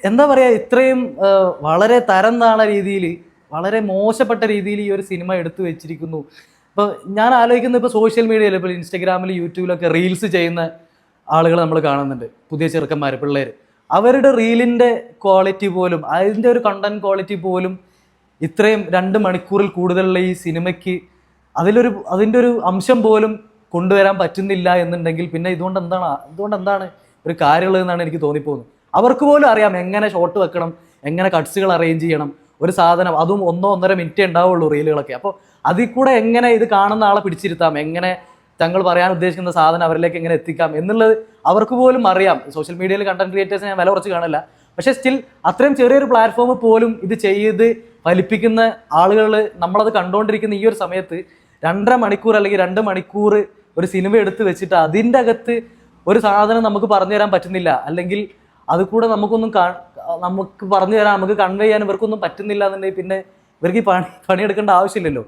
എന്താ പറയുക, ഇത്രയും വളരെ തരം താണ രീതിയിൽ, വളരെ മോശപ്പെട്ട രീതിയിൽ ഈ ഒരു സിനിമ എടുത്തു വെച്ചിരിക്കുന്നു. ഇപ്പോൾ ഞാൻ ആലോചിക്കുന്നത്, ഇപ്പോൾ സോഷ്യൽ മീഡിയയിൽ, ഇപ്പോൾ ഇൻസ്റ്റഗ്രാമിൽ യൂട്യൂബിലൊക്കെ റീൽസ് ചെയ്യുന്ന ആളുകൾ നമ്മൾ കാണുന്നുണ്ട്, പുതിയ ചെറുക്കന്മാർ, പിള്ളേർ. അവരുടെ റീലിൻ്റെ ക്വാളിറ്റി പോലും, അതിൻ്റെ ഒരു കണ്ടന്റ് ക്വാളിറ്റി പോലും ഇത്രയും 2 മണിക്കൂറിൽ കൂടുതലുള്ള ഈ സിനിമയ്ക്ക് അതിൻ്റെ ഒരു അംശം പോലും കൊണ്ടുവരാൻ പറ്റുന്നില്ല എന്നുണ്ടെങ്കിൽ പിന്നെ ഇതുകൊണ്ട് എന്താണ് ഒരു കാര്യമുള്ളതെന്നാണ് എനിക്ക് തോന്നിപ്പോകുന്നത്. അവർക്ക് പോലും അറിയാം എങ്ങനെ ഷോട്ട് വെക്കണം, എങ്ങനെ കട്ട്സുകൾ അറേഞ്ച് ചെയ്യണം. ഒരു സാധനം അതും 1-1.5 മിനിറ്റേ ഉണ്ടാവുള്ളൂ റീലുകളൊക്കെ. അപ്പോൾ അതിൽ കൂടെ എങ്ങനെ ഇത് കാണുന്ന ആളെ പിടിച്ചിരുത്താം, എങ്ങനെ തങ്ങൾ പറയാൻ ഉദ്ദേശിക്കുന്ന സാധനം അവരിലേക്ക് എങ്ങനെ എത്തിക്കാം എന്നുള്ളത് അവർക്ക് പോലും അറിയാം. സോഷ്യൽ മീഡിയയിൽ കണ്ടന്റ് ക്രിയേറ്റേഴ്സ് ഞാൻ വില കുറച്ച് കാണില്ല, പക്ഷേ സ്റ്റിൽ അത്രയും ചെറിയൊരു പ്ലാറ്റ്ഫോം പോലും ഇത് ചെയ്ത് ഫലിപ്പിക്കുന്ന ആളുകൾ നമ്മളത് കണ്ടുകൊണ്ടിരിക്കുന്ന ഈ ഒരു സമയത്ത് 2.5 മണിക്കൂർ അല്ലെങ്കിൽ 2 മണിക്കൂർ ഒരു സിനിമ എടുത്ത് വെച്ചിട്ട് അതിൻ്റെ അകത്ത് ഒരു സാധനം നമുക്ക് പറഞ്ഞു തരാൻ പറ്റുന്നില്ല, അല്ലെങ്കിൽ അത് കൂടെ നമുക്ക് പറഞ്ഞു തരാൻ, നമുക്ക് കൺവേ ചെയ്യാൻ ഇവർക്കൊന്നും പറ്റുന്നില്ല എന്നുണ്ടെങ്കിൽ പിന്നെ ഇവർക്ക് ഈ പണിയെടുക്കേണ്ട ആവശ്യമില്ലല്ലോ.